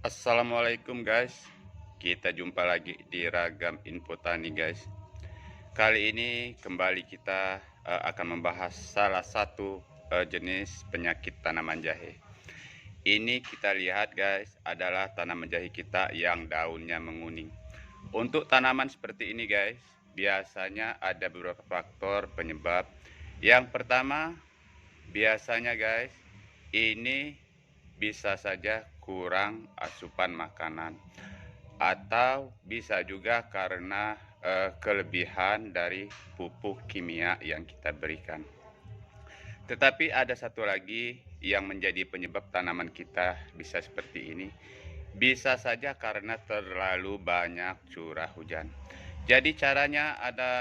Assalamualaikum guys, kita jumpa lagi di Ragam Info Tani guys. Kali ini kembali kita akan membahas salah satu jenis penyakit tanaman jahe. Ini kita lihat guys adalah tanaman jahe kita yang daunnya menguning. Untuk tanaman seperti ini guys, biasanya ada beberapa faktor penyebab. Yang pertama, biasanya guys, ini bisa saja kurang asupan makanan atau bisa juga karena kelebihan dari pupuk kimia yang kita berikan. Tetapi ada satu lagi yang menjadi penyebab tanaman kita bisa seperti ini. Bisa saja karena terlalu banyak curah hujan. Jadi caranya ada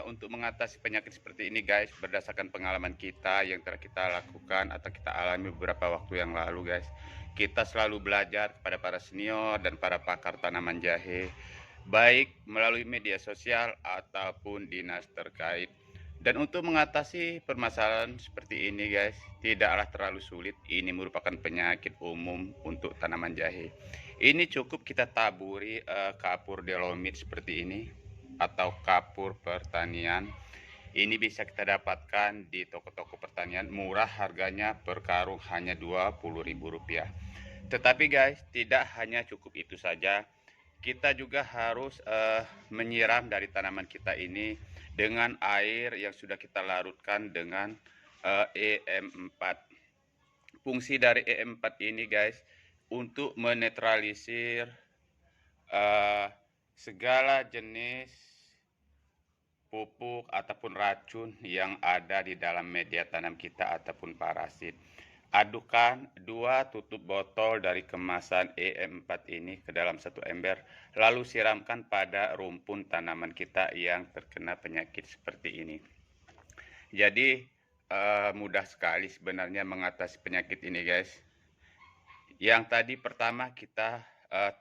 untuk mengatasi penyakit seperti ini guys, berdasarkan pengalaman kita yang telah kita lakukan atau kita alami beberapa waktu yang lalu guys. Kita selalu belajar kepada para senior dan para pakar tanaman jahe, baik melalui media sosial ataupun dinas terkait. Dan untuk mengatasi permasalahan seperti ini guys, tidaklah terlalu sulit. Ini merupakan penyakit umum untuk tanaman jahe. Ini cukup kita taburi kapur delomit seperti ini atau kapur pertanian. Ini bisa kita dapatkan di toko-toko pertanian, murah harganya per karung hanya Rp20.000. Tetapi guys, tidak hanya cukup itu saja. Kita juga harus menyiram dari tanaman kita ini dengan air yang sudah kita larutkan dengan EM4. Fungsi dari EM4 ini guys untuk menetralisir segala jenis pupuk ataupun racun yang ada di dalam media tanam kita ataupun parasit. Adukkan 2 tutup botol dari kemasan EM4 ini ke dalam satu ember, lalu siramkan pada rumpun tanaman kita yang terkena penyakit seperti ini. Jadi mudah sekali sebenarnya mengatasi penyakit ini guys. Yang tadi pertama kita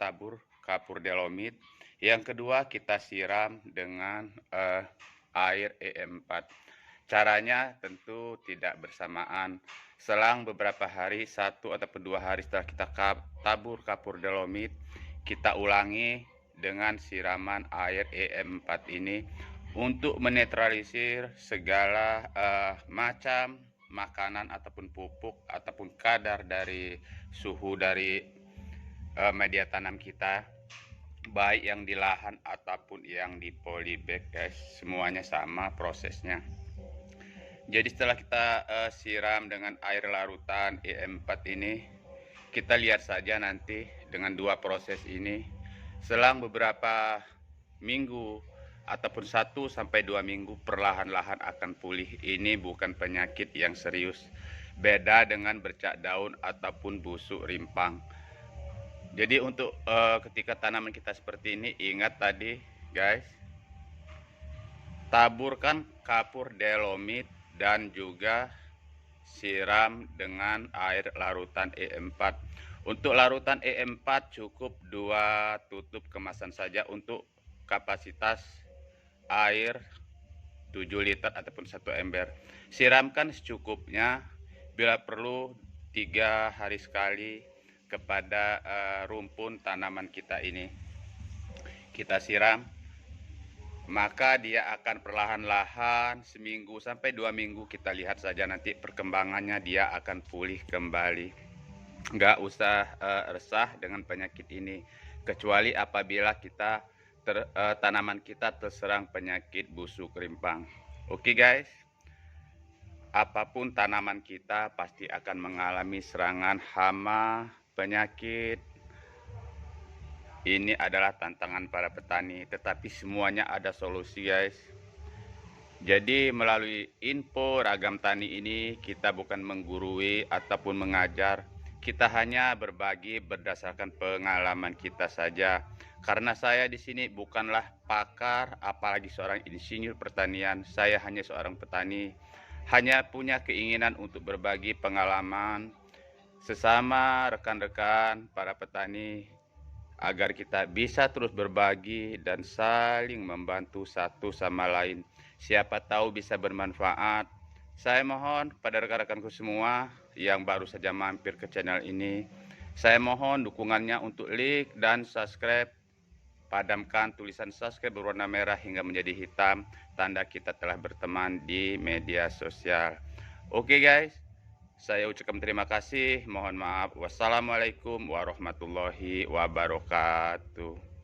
tabur kapur delomit, yang kedua kita siram dengan air EM4. Caranya tentu tidak bersamaan. Selang beberapa hari, 1 ataupun 2 hari setelah kita tabur kapur delomit, kita ulangi dengan siraman air EM4 ini untuk menetralisir segala macam makanan ataupun pupuk ataupun kadar dari suhu dari media tanam kita, baik yang di lahan ataupun yang di polybag guys, semuanya sama prosesnya. Jadi setelah kita siram dengan air larutan EM4 ini, kita lihat saja nanti dengan 2 proses ini, selang beberapa minggu ataupun 1 sampai 2 minggu perlahan-lahan akan pulih. Ini bukan penyakit yang serius. Beda dengan bercak daun ataupun busuk rimpang. Jadi untuk ketika tanaman kita seperti ini, ingat tadi guys, taburkan kapur delomit dan juga siram dengan air larutan EM4. Untuk larutan EM4 cukup 2 tutup kemasan saja untuk kapasitas air 7 liter ataupun 1 ember. Siramkan secukupnya, bila perlu 3 hari sekali kepada rumpun tanaman kita ini. Kita siram, maka dia akan perlahan-lahan seminggu sampai 2 minggu, kita lihat saja nanti perkembangannya, dia akan pulih kembali. Nggak usah resah dengan penyakit ini, kecuali apabila kita tanaman kita terserang penyakit busuk rimpang. Oke guys, apapun tanaman kita pasti akan mengalami serangan hama, penyakit. Ini adalah tantangan para petani, tetapi semuanya ada solusi guys. Jadi melalui info Ragam Tani ini kita bukan menggurui ataupun mengajar, kita hanya berbagi berdasarkan pengalaman kita saja. Karena saya di sini bukanlah pakar, apalagi seorang insinyur pertanian. Saya hanya seorang petani, hanya punya keinginan untuk berbagi pengalaman sesama rekan-rekan para petani, agar kita bisa terus berbagi dan saling membantu satu sama lain. Siapa tahu bisa bermanfaat. Saya mohon kepada rekan-rekanku semua yang baru saja mampir ke channel ini, Saya mohon dukungannya untuk like dan subscribe. Padamkan tulisan subscribe berwarna merah hingga menjadi hitam, tanda kita telah berteman di media sosial. Oke guys, saya ucapkan terima kasih. Mohon maaf. Wassalamualaikum warahmatullahi wabarakatuh.